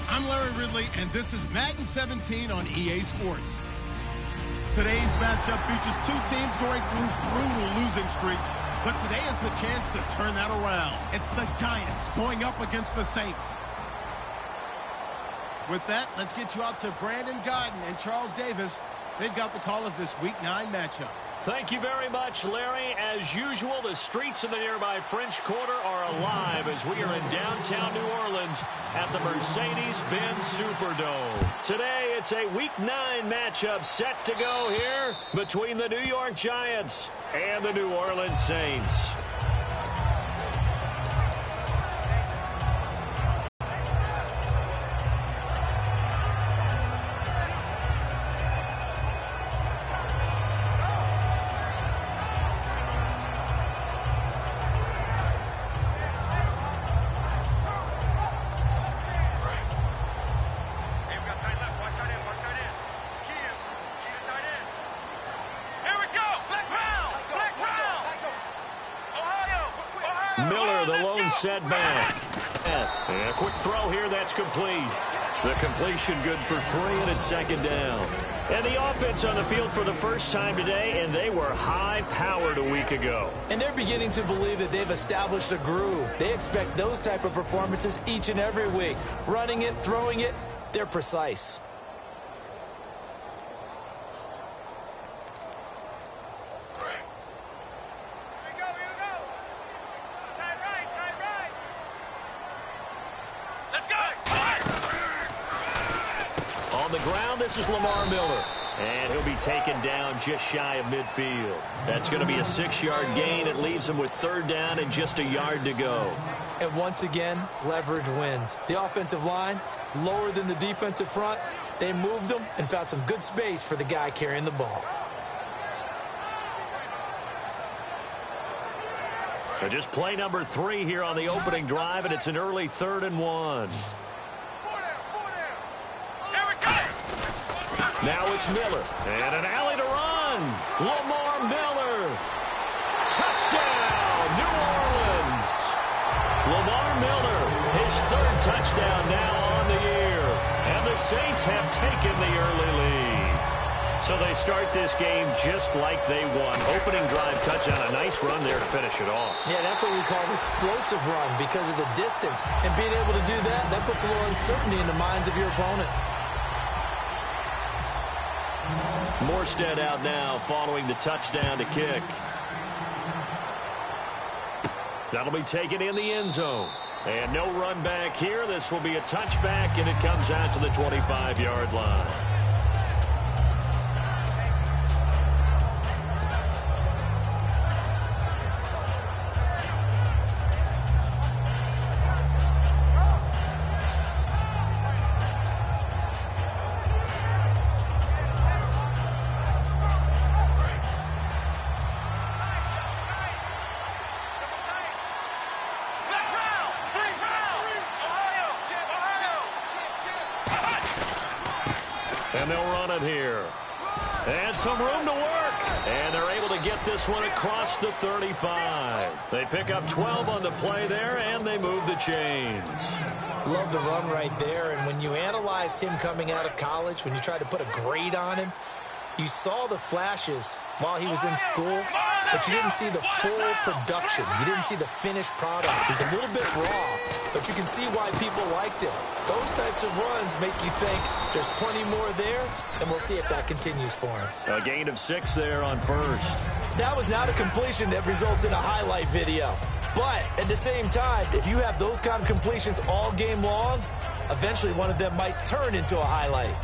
I'm Larry Ridley, and this is Madden 17 on EA Sports. Today's matchup features two teams going through brutal losing streaks, but today is the chance to turn that around. It's the Giants going up against the Saints. With that, let's get you out to Brandon Godden and Charles Davis. They've got the call of this Week 9 matchup. Thank you very much, Larry. As usual, the streets of the nearby French Quarter are alive as we are in downtown New Orleans at the Mercedes-Benz Superdome. Today, it's a Week 9 matchup set to go here between the New York Giants and the New Orleans Saints. Miller, the lone setback. And a quick throw here, that's complete. The completion good for 3, and it's second down. And the offense on the field for the first time today, and they were high-powered a week ago. And they're beginning to believe that they've established a groove. They expect those type of performances each and every week. Running it, throwing it, they're precise. This is Lamar Miller, and he'll be taken down just shy of midfield. That's going to be a 6-yard gain. It leaves him with third down and just a yard to go. And once again, leverage wins. The offensive line, lower than the defensive front. They moved them and found some good space for the guy carrying the ball. Just play number 3 here on the opening drive, and it's an early 3rd and 1. Now it's Miller, and an alley to run. Lamar Miller. Touchdown, New Orleans. Lamar Miller, his 3rd touchdown now on the year. And the Saints have taken the early lead. So they start this game just like they won. Opening drive touchdown, a nice run there to finish it off. Yeah, that's what we call an explosive run because of the distance. And being able to do that, that puts a little uncertainty in the minds of your opponent. Morstead out now following the touchdown to kick. That'll be taken in the end zone. And no run back here. This will be a touchback, and it comes out to the 25-yard line. And they'll run it here. And some room to work. And they're able to get this one across the 35. They pick up 12 on the play there, and they move the chains. Love the run right there. And when you analyzed him coming out of college, when you tried to put a grade on him, you saw the flashes while he was in school, but you didn't see the full production. You didn't see the finished product. He's a little bit raw, but you can see why people liked him. Those types of runs make you think there's plenty more there, and we'll see if that continues for him. A gain of 6 there on first. That was not a completion that results in a highlight video. But at the same time, if you have those kind of completions all game long, eventually one of them might turn into a highlight.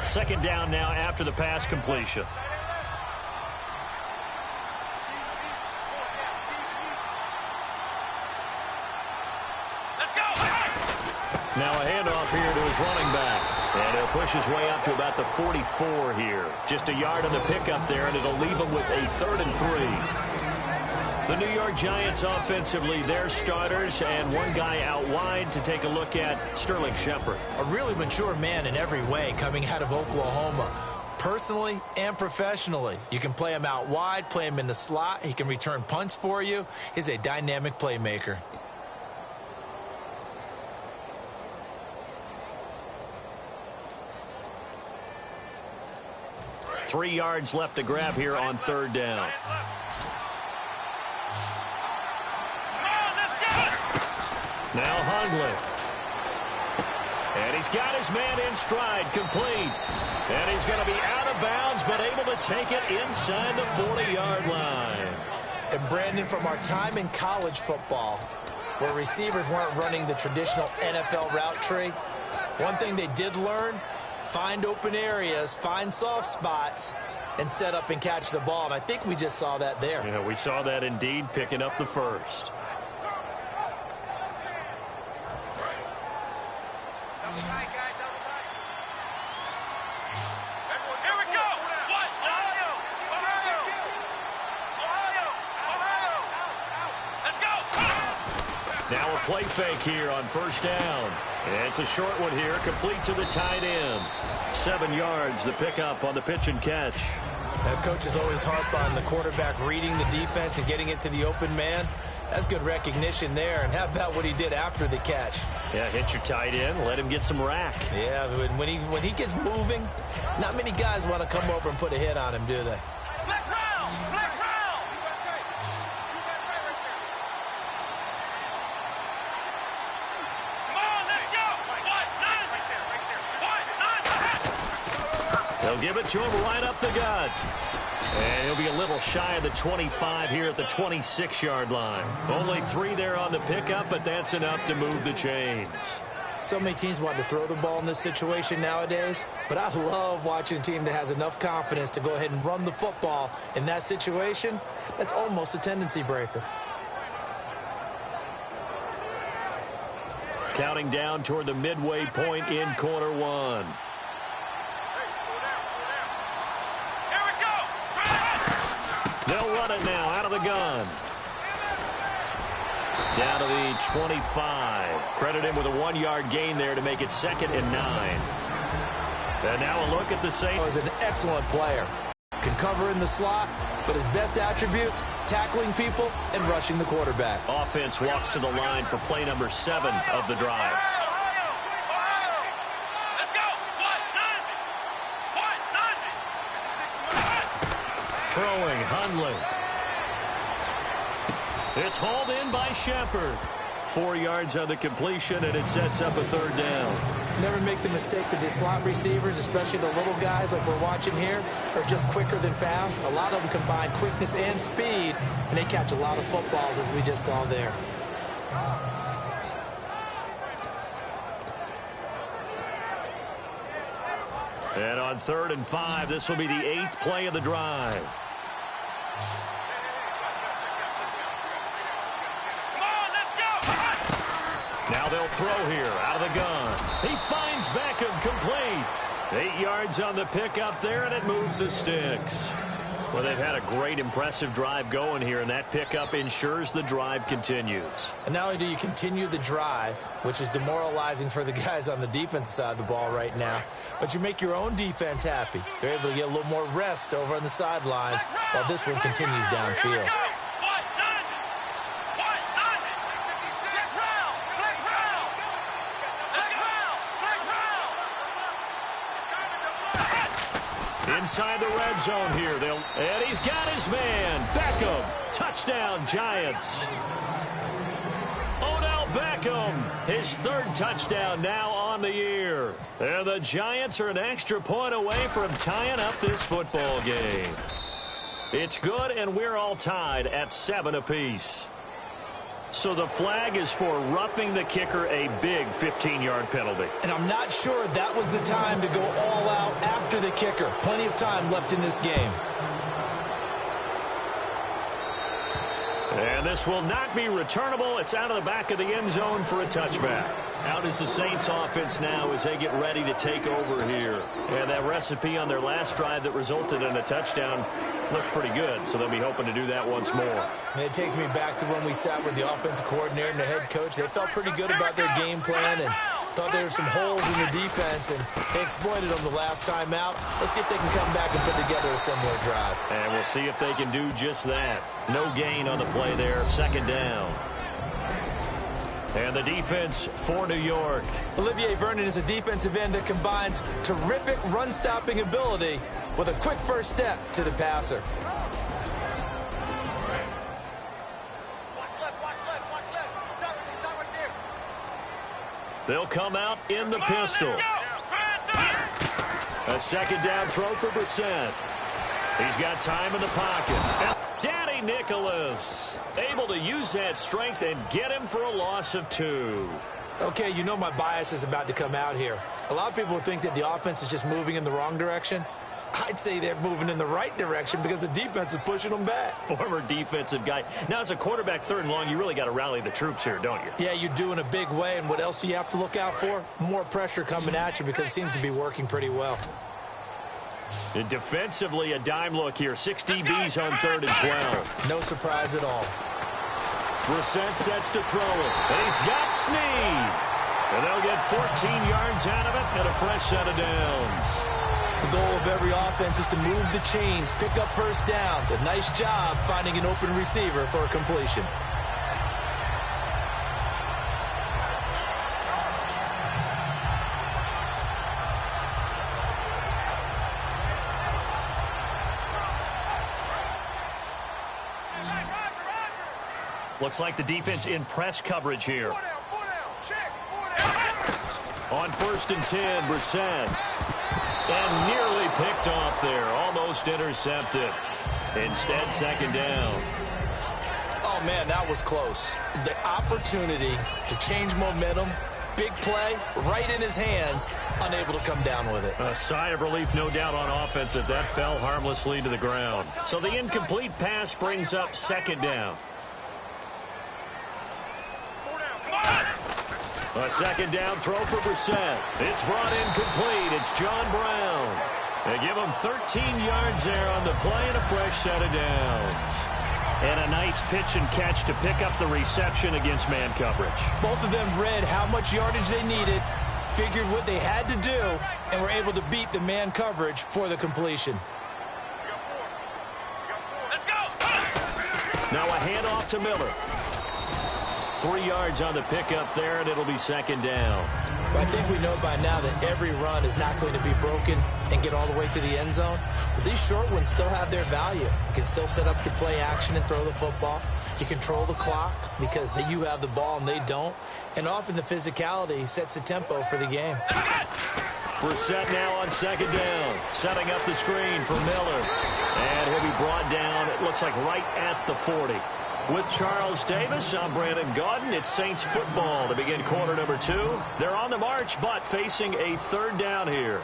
Second down now after the pass completion. Now a handoff here to his running back. And he'll push his way up to about the 44 here. Just a yard on the pickup there, and it'll leave him with a 3rd and 3. The New York Giants offensively, their starters, and one guy out wide to take a look at, Sterling Shepard. A really mature man in every way coming out of Oklahoma. Personally and professionally. You can play him out wide, play him in the slot. He can return punts for you. He's a dynamic playmaker. 3 yards left to grab here on 3rd down. Now Hundley. And he's got his man in stride, complete. And he's going to be out of bounds, but able to take it inside the 40-yard line. And Brandon, from our time in college football, where receivers weren't running the traditional NFL route tree, one thing they did learn: find open areas, find soft spots, and set up and catch the ball. And I think we just saw that there. Yeah, we saw that indeed, picking up the first. Now a play fake here on 1st down. It's a short one here, complete to the tight end. 7 yards, the pickup on the pitch and catch. Coaches always harp on the quarterback reading the defense and getting it to the open man. That's good recognition there. And how about what he did after the catch? Yeah, hit your tight end, let him get some rack. Yeah, when he gets moving, not many guys want to come over and put a hit on him, do they? They'll give it to him right up the gut. And he'll be a little shy of the 25 here at the 26-yard line. Only 3 there on the pickup, but that's enough to move the chains. So many teams want to throw the ball in this situation nowadays, but I love watching a team that has enough confidence to go ahead and run the football in that situation. That's almost a tendency breaker. Counting down toward the midway point in quarter 1. They'll run it now out of the gun. Down to the 25. Credit him with a 1-yard gain there to make it 2nd and 9. And now a look at the safety. He's an excellent player. Can cover in the slot, but his best attributes, tackling people and rushing the quarterback. Offense walks to the line for play number 7 of the drive. Throwing, Hundley. It's hauled in by Shepard. 4 yards on the completion, and it sets up a 3rd down. Never make the mistake that the slot receivers, especially the little guys like we're watching here, are just quicker than fast. A lot of them combine quickness and speed, and they catch a lot of footballs, as we just saw there. And on 3rd and 5, this will be the 8th play of the drive. Now they'll throw here out of the gun. He finds Beckham, complete. 8 yards on the pickup there, and it moves the sticks. Well, they've had a great, impressive drive going here, and that pickup ensures the drive continues. And not only do you continue the drive, which is demoralizing for the guys on the defensive side of the ball right now, but you make your own defense happy. They're able to get a little more rest over on the sidelines while this one continues downfield. Inside the red zone here. And he's got his man. Beckham. Touchdown, Giants. Odell Beckham. His 3rd touchdown now on the year. And the Giants are an extra point away from tying up this football game. It's good, and we're all tied at 7 apiece. So the flag is for roughing the kicker, a big 15-yard penalty. And I'm not sure that was the time to go all out after the kicker. Plenty of time left in this game. And this will not be returnable. It's out of the back of the end zone for a touchback. Out is the Saints offense now as they get ready to take over here. And that recipe on their last drive that resulted in a touchdown looked pretty good, so they'll be hoping to do that once more. And it takes me back to when we sat with the offensive coordinator and the head coach. They felt pretty good about their game plan and thought there were some holes in the defense, and they exploited them the last time out. Let's see if they can come back and put together a similar drive. And we'll see if they can do just that. No gain on the play there, second down. And the defense for New York. Olivier Vernon is a defensive end that combines terrific run-stopping ability with a quick first step to the passer. They'll come out in the pistol. A second down throw for Brissett. He's got time in the pocket. And Daddy Nicholas able to use that strength and get him for a loss of 2. Okay, you know my bias is about to come out here. A lot of people think that the offense is just moving in the wrong direction. I'd say they're moving in the right direction because the defense is pushing them back. Former defensive guy. Now, as a quarterback, 3rd and long, you really got to rally the troops here, don't you? Yeah, you do in a big way. And what else do you have to look out for? More pressure coming at you because it seems to be working pretty well. And defensively, a dime look here. 6 DBs on 3rd and 12. No surprise at all. Brissett sets to throw it. And he's got Snead. And they'll get 14 yards out of it and a fresh set of downs. The goal of every offense is to move the chains, pick up first downs. A nice job finding an open receiver for a completion. Looks like the defense in press coverage here. On 1st and 10, Brissett. And nearly picked off there. Almost intercepted. Instead, second down. Oh, man, that was close. The opportunity to change momentum, big play, right in his hands, unable to come down with it. A sigh of relief, no doubt, on offense if that fell harmlessly to the ground. So the incomplete pass brings up second down. A second down throw for Brissett. It's brought in complete. It's John Brown. They give him 13 yards there on the play and a fresh set of downs. And a nice pitch and catch to pick up the reception against man coverage. Both of them read how much yardage they needed, figured what they had to do, and were able to beat the man coverage for the completion. Now a handoff to Miller. 3 yards on the pickup there, and it'll be second down. I think we know by now that every run is not going to be broken and get all the way to the end zone. But these short ones still have their value. You can still set up your play action and throw the football. You control the clock because you have the ball and they don't. And often the physicality sets the tempo for the game. Brissett now on second down, setting up the screen for Miller. And he'll be brought down, it looks like right at the 40. With Charles Davis, I'm Brandon Gaudin. It's Saints football to begin quarter number 2. They're on the march, but facing a third down here.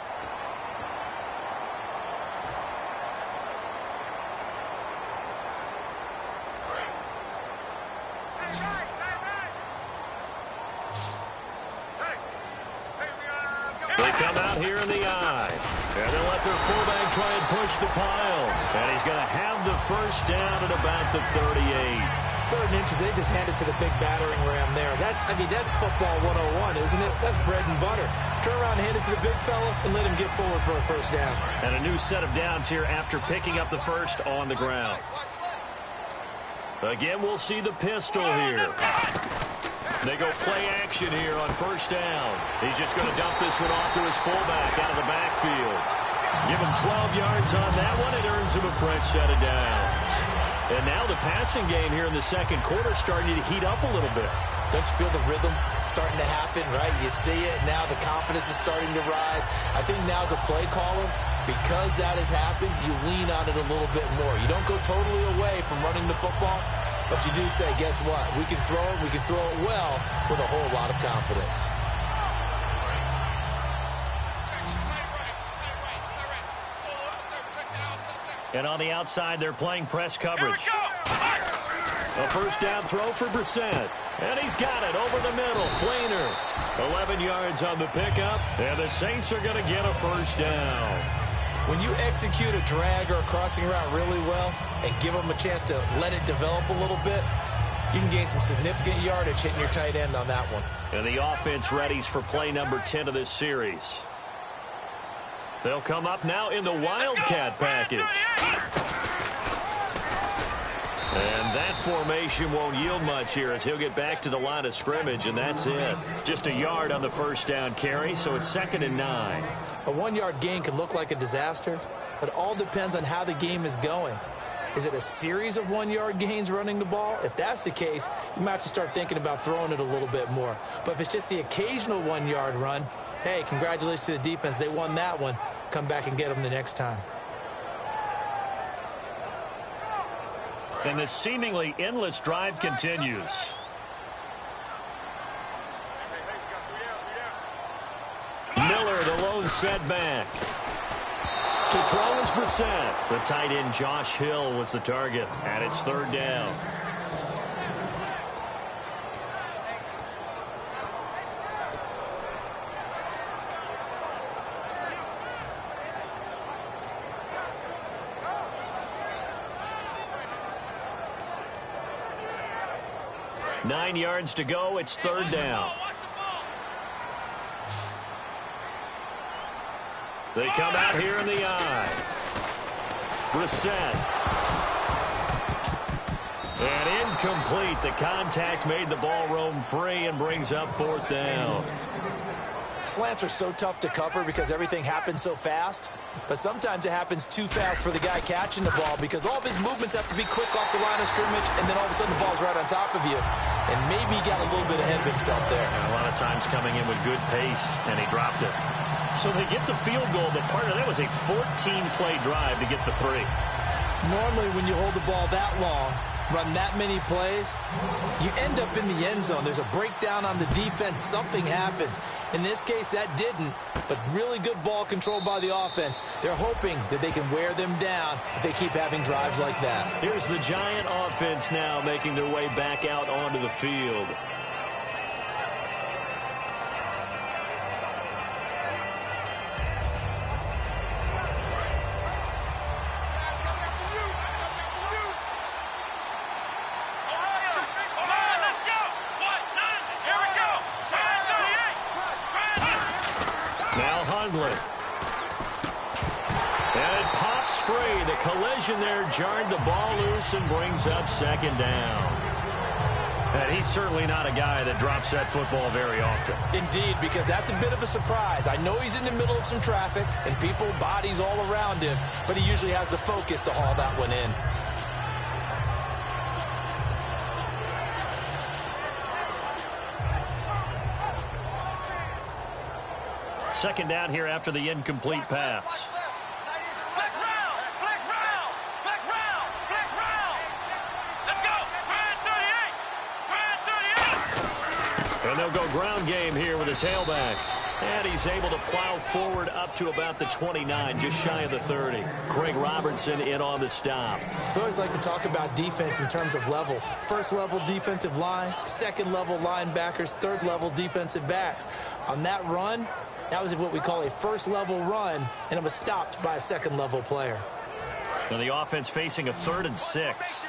They come out here in the eye. And they'll let their fullback try and push the pile. And he's going to have the first down at about the 38. 3rd and inches, they just hand it to the big battering ram there. That's football 101, isn't it? That's bread and butter. Turn around and hand it to the big fella and let him get forward for a first down. And a new set of downs here after picking up the first on the ground. Again, we'll see the pistol here. They go play action here on first down. He's just going to dump this one off to his fullback out of the backfield. Give him 12 yards on that one. It earns him a fresh set of downs. And now the passing game here in the second quarter starting to heat up a little bit. Don't you feel the rhythm starting to happen, right? You see it. Now the confidence is starting to rise. I think now as a play caller, because that has happened, you lean on it a little bit more. You don't go totally away from running the football, But you do say, guess what? We can throw it well with a whole lot of confidence. And on the outside, they're playing press coverage. A first down throw for Brissett. And he's got it over the middle. Flainer, 11 yards on the pickup. And the Saints are going to get a first down. When you execute a drag or a crossing route really well and give them a chance to let it develop a little bit, you can gain some significant yardage hitting your tight end on that one. And the offense readies for play number 10 of this series. They'll come up now in the Wildcat package. And that formation won't yield much here as he'll get back to the line of scrimmage, and that's it. Just a yard on the first down carry, so it's 2nd and 9. A 1-yard gain can look like a disaster, but it all depends on how the game is going. Is it a series of 1-yard gains running the ball? If that's the case, you might have to start thinking about throwing it a little bit more. But if it's just the occasional 1-yard run, hey, congratulations to the defense. They won that one. Come back and get them the next time. And the seemingly endless drive continues. Miller, the lone setback. To throw is Brissett. The tight end Josh Hill was the target, and it's 3rd down. Nine yards to go. It's 3rd down. They come out here in the eye. Brissett. And incomplete. The contact made the ball roam free and brings up 4th down. Slants are so tough to cover because everything happens so fast. But sometimes it happens too fast for the guy catching the ball because all of his movements have to be quick off the line of scrimmage, and then all of a sudden the ball's right on top of you. And maybe he got a little bit ahead of himself there. And a lot of times coming in with good pace, and he dropped it. So they get the field goal, but part of that was a 14-play drive to get the 3. Normally when you hold the ball that long, run that many plays, you end up in the end zone. There's a breakdown on the defense. Something happens. In this case, that didn't, but really good ball control by the offense. They're hoping that they can wear them down if they keep having drives like that. Here's the Giant offense now making their way back out onto the field. And it pops free. The collision there jarred the ball loose and brings up 2nd down. And he's certainly not a guy that drops that football very often. Indeed, because that's a bit of a surprise. I know he's in the middle of some traffic and people, bodies all around him, but he usually has the focus to haul that one in. Second down here after the incomplete pass. And they'll go ground game here with a tailback. And he's able to plow forward up to about the 29, just shy of the 30. Craig Robertson in on the stop. We always like to talk about defense in terms of levels. First level defensive line, second level linebackers, third level defensive backs. On that run, that was what we call a first level run, and it was stopped by a second level player. And the offense facing a 3rd and 6.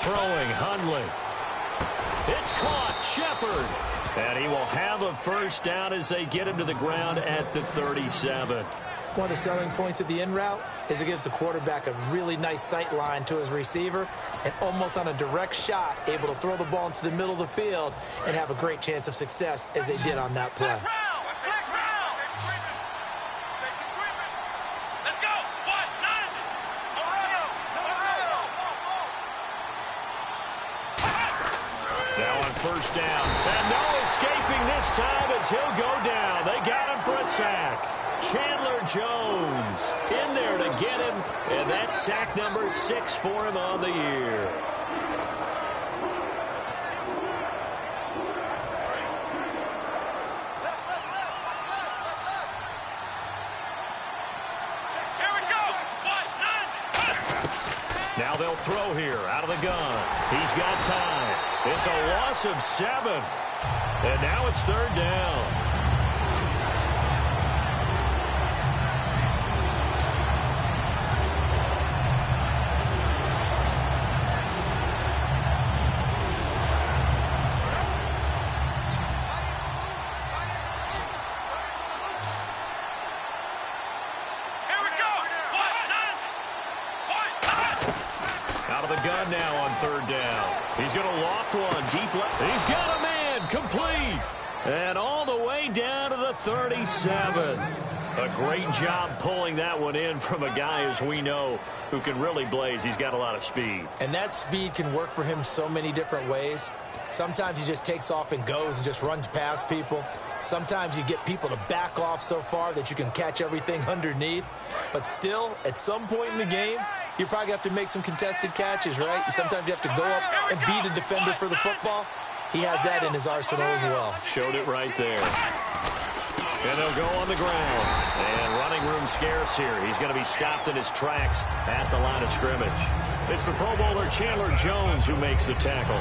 Throwing, Hundley. It's caught, Shepard. And he will have a first down as they get him to the ground at the 37. One of the selling points of the in route is it gives the quarterback a really nice sight line to his receiver and almost on a direct shot able to throw the ball into the middle of the field and have a great chance of success as they did on that play. First down. And no escaping this time as he'll go down. They got him for a sack. Chandler Jones in there to get him, and that's sack number 6 for him on the year. Now they'll throw here out of the gun. He's got time. It's a loss of 7. And now it's 3rd down. Gun now on 3rd down. He's going to loft one deep left. He's got a man complete. And all the way down to the 37. A great job pulling that one in from a guy, as we know, who can really blaze. He's got a lot of speed. And that speed can work for him so many different ways. Sometimes he just takes off and goes and just runs past people. Sometimes you get people to back off so far that you can catch everything underneath. But still, at some point in the game, you probably have to make some contested catches, right? Sometimes you have to go up and beat a defender for the football. He has that in his arsenal as well. Showed it right there. And they'll go on the ground. And running room scarce here. He's going to be stopped in his tracks at the line of scrimmage. It's the Pro Bowler Chandler Jones who makes the tackle.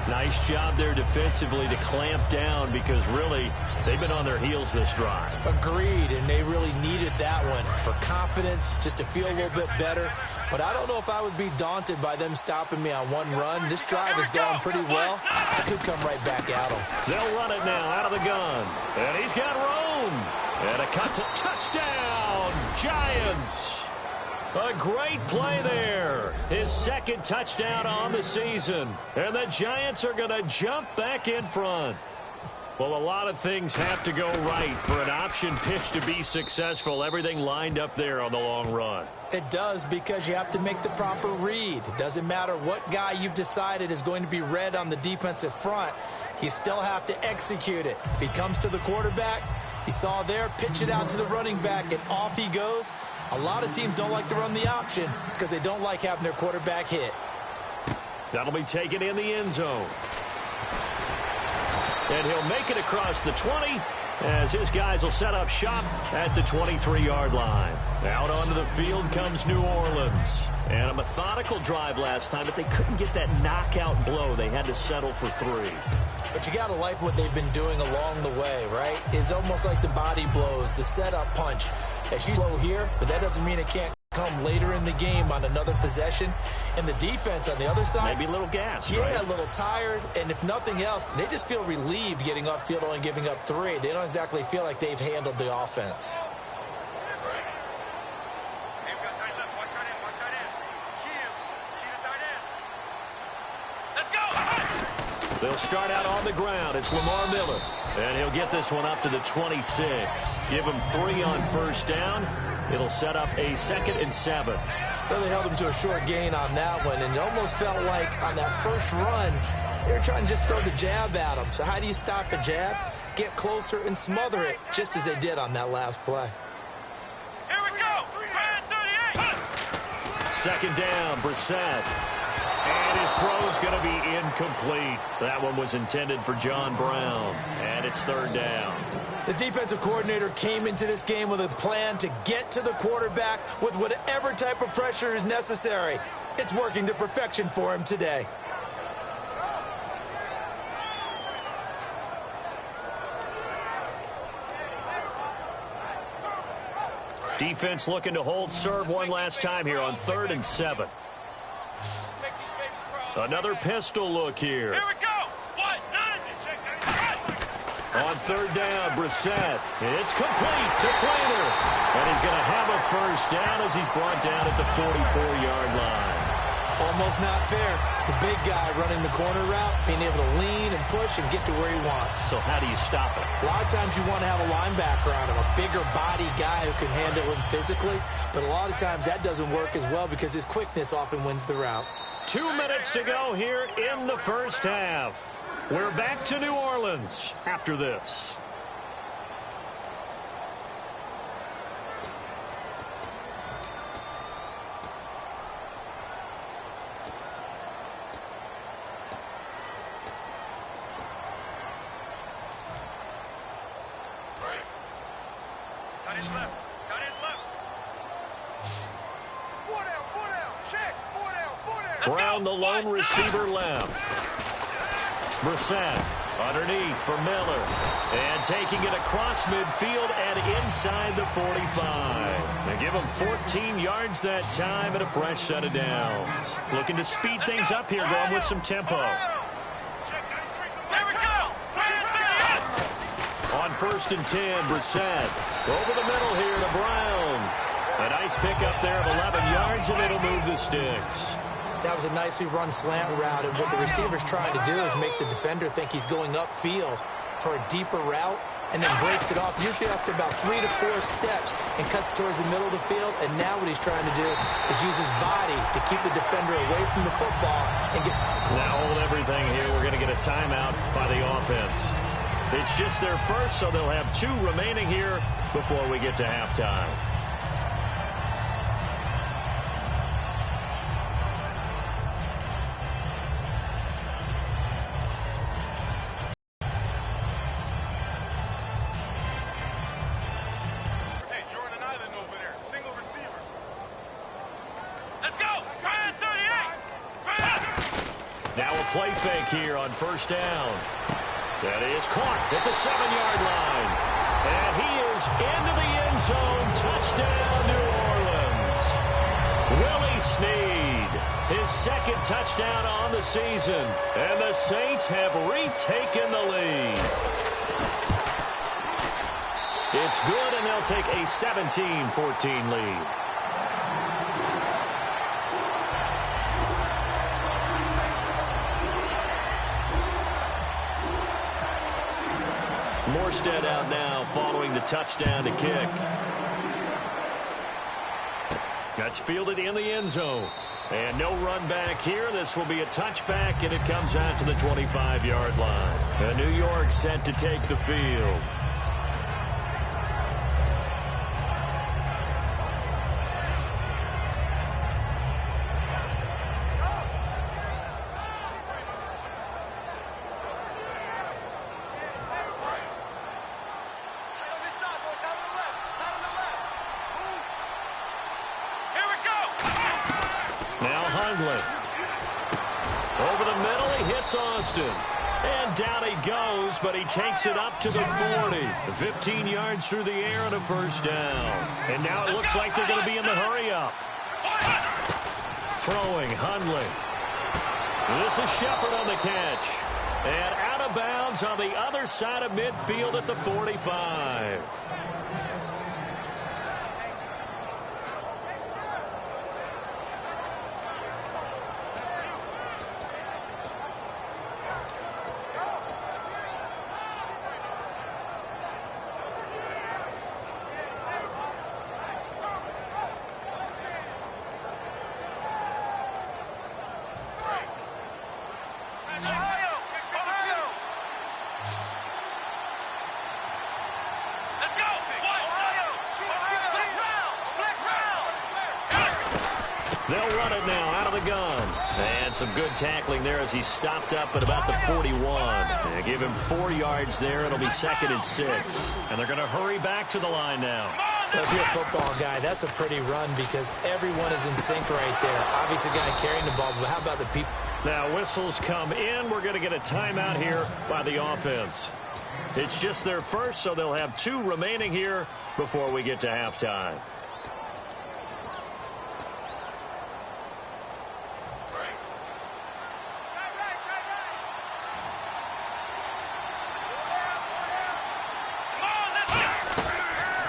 Nice job there defensively to clamp down, because really they've been on their heels this drive. Agreed, and they really needed that one for confidence, just to feel a little bit better. But I don't know if I would be daunted by them stopping me on one run. This drive has gone pretty well. I could come right back at them. They'll run it now out of the gun. And he's got room. And a cut to touchdown, Giants. A great play there. His 2nd touchdown on the season. And the Giants are going to jump back in front. Well, a lot of things have to go right for an option pitch to be successful. Everything lined up there on the long run. It does, because you have to make the proper read. It doesn't matter what guy you've decided is going to be read on the defensive front. You still have to execute it. If he comes to the quarterback, he saw there, pitch it out to the running back, and off he goes. A lot of teams don't like to run the option because they don't like having their quarterback hit. That'll be taken in the end zone. And he'll make it across the 20 as his guys will set up shop at the 23-yard line. Out onto the field comes New Orleans. And a methodical drive last time, but they couldn't get that knockout blow. They had to settle for 3. But you got to like what they've been doing along the way, right? It's almost like the body blows, the setup punch. As you slow here, but that doesn't mean it can't come later in the game on another possession. And the defense on the other side, maybe a little gas, right? A little tired. And if nothing else, they just feel relieved getting upfield only giving up 3. They don't exactly feel like they've handled the offense. They'll start out on the ground. It's Lamar Miller. And he'll get this one up to the 26. Give him 3 on 1st down. It'll set up a 2nd and 7. Really held him to a short gain on that one. And it almost felt like on that first run, they were trying to just throw the jab at him. So how do you stop a jab? Get closer and smother it, just as they did on that last play. Here we go. 38. 2nd down, Brissett. And his throw's going to be incomplete. That one was intended for John Brown. And it's 3rd down. The defensive coordinator came into this game with a plan to get to the quarterback with whatever type of pressure is necessary. It's working to perfection for him today. Defense looking to hold serve one last time here on 3rd and 7. Another pistol look here. Here we go. 1, 9. On 3rd down, Brissett. It's complete to Flater. And he's going to have a 1st down as he's brought down at the 44-yard line. Almost not fair. The big guy running the corner route, being able to lean and push and get to where he wants. So how do you stop it? A lot of times you want to have a linebacker on him, a bigger body guy who can handle him physically. But a lot of times that doesn't work as well because his quickness often wins the route. 2 minutes to go here in the 1st half. We're back to New Orleans after this. his left. Got his left. 4 down. Check. 4 down. Brown, the lone receiver left. Brissett underneath for Miller. And taking it across midfield and inside the 45. They give him 14 yards that time and a fresh set of downs. Looking to speed things up here, going with some tempo. Here we go. On 1st and 10, Brissett over the middle here to Brown. A nice pickup there of 11 yards, and it'll move the sticks. That was a nicely run slant route, and what the receiver's trying to do is make the defender think he's going upfield for a deeper route, and then breaks it off, usually after about 3 to 4 steps, and cuts towards the middle of the field. And now what he's trying to do is use his body to keep the defender away from the football and get... Now hold everything here. We're going to get a timeout by the offense. It's just their first, so they'll have 2 remaining here before we get to halftime. Now a play fake here on 1st down. That is caught at the 7-yard line. And he is into the end zone. Touchdown, New Orleans. Willie Snead, his 2nd touchdown on the season. And the Saints have retaken the lead. It's good, and they'll take a 17-14 lead. Morstead out now following the touchdown to kick. That's fielded in the end zone. And no run back here. This will be a touchback, and it comes out to the 25-yard line. And New York set to take the field. Over the middle, he hits Austin. And down he goes, but he takes it up to the 40. 15 yards through the air and a 1st down. And now it looks like they're going to be in the hurry-up. Throwing, Hundley. This is Shepard on the catch. And out of bounds on the other side of midfield at the 45. They'll run it now out of the gun. And some good tackling there as he stopped up at about the 41. They give him 4 yards there. It'll be 2nd and 6. And they're going to hurry back to the line now. If you're a football guy, that's a pretty run because everyone is in sync right there. Obviously, guy carrying the ball, but how about the people? Now whistles come in. We're going to get a timeout here by the offense. It's just their first, so they'll have 2 remaining here before we get to halftime.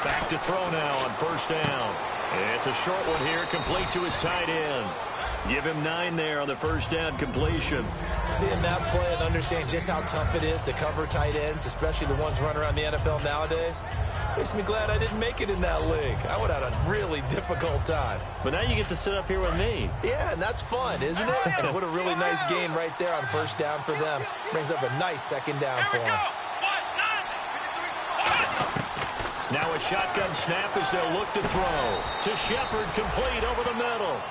Back to throw now on 1st down. It's a short one here, complete to his tight end. Give him 9 there on the 1st down completion. Seeing that play and understanding just how tough it is to cover tight ends, especially the ones running around the NFL nowadays, makes me glad I didn't make it in that league. I would have had a really difficult time. But now you get to sit up here with me. Yeah, and that's fun, isn't it? And what a really nice game right there on 1st down for them. Brings up a nice 2nd down for them. Now a shotgun snap as they'll look to throw. To Shepard, complete over the middle.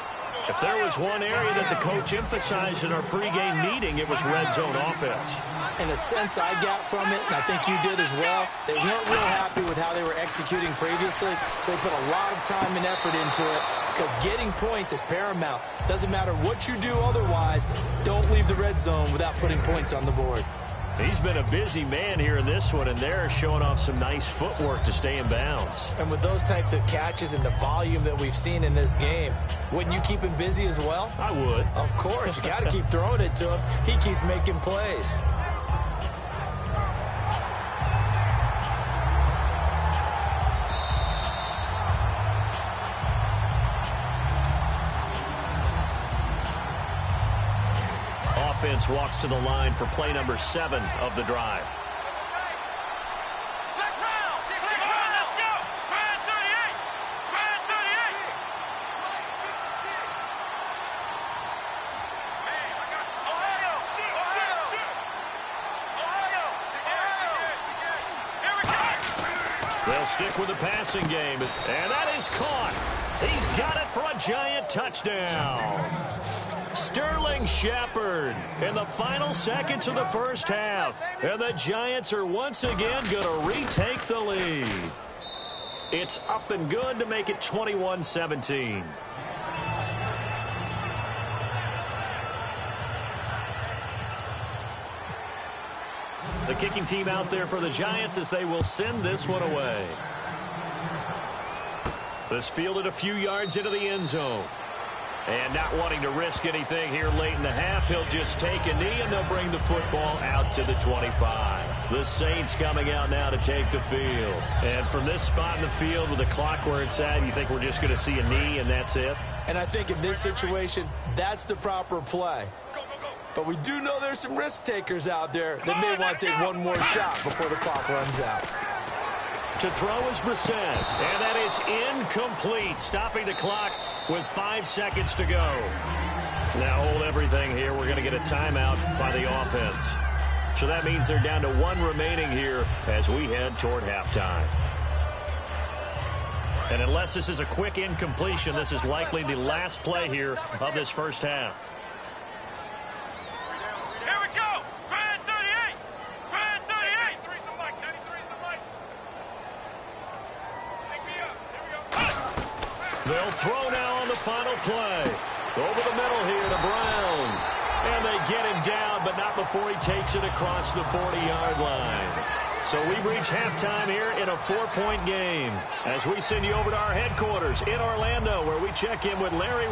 If there was one area that the coach emphasized in our pregame meeting, it was red zone offense. In a sense, I got from it, and I think you did as well, they weren't real happy with how they were executing previously, so they put a lot of time and effort into it because getting points is paramount. Doesn't matter what you do otherwise, don't leave the red zone without putting points on the board. He's been a busy man here in this one, and they're showing off some nice footwork to stay in bounds. And with those types of catches and the volume that we've seen in this game, wouldn't you keep him busy as well? I would. Of course. You got to keep throwing it to him. He keeps making plays. Offense walks to the line for play number 7 of the drive. They'll stick with the passing game, and that is caught. He's got it for a giant touchdown. Sterling Shepard in the final seconds of the first half. And the Giants are once again going to retake the lead. It's up and good to make it 21-17. The kicking team out there for the Giants as they will send this one away. This fielded a few yards into the end zone. And not wanting to risk anything here late in the half, he'll just take a knee and they'll bring the football out to the 25. The Saints coming out now to take the field. And from this spot in the field with the clock where it's at, you think we're just going to see a knee and that's it? And I think in this situation, that's the proper play. But we do know there's some risk takers out there that may want to take one more shot before the clock runs out. To throw is Brissett, and that is incomplete, stopping the clock with 5 seconds to go. Now hold everything here. We're going to get a timeout by the offense. So that means they're down to 1 remaining here as we head toward halftime. And unless this is a quick incompletion, this is likely the last play here of this first half. They'll throw now on the final play. Over the middle here to Brown. And they get him down, but not before he takes it across the 40-yard line. So we've reached halftime here in a 4-point game as we send you over to our headquarters in Orlando where we check in with Larry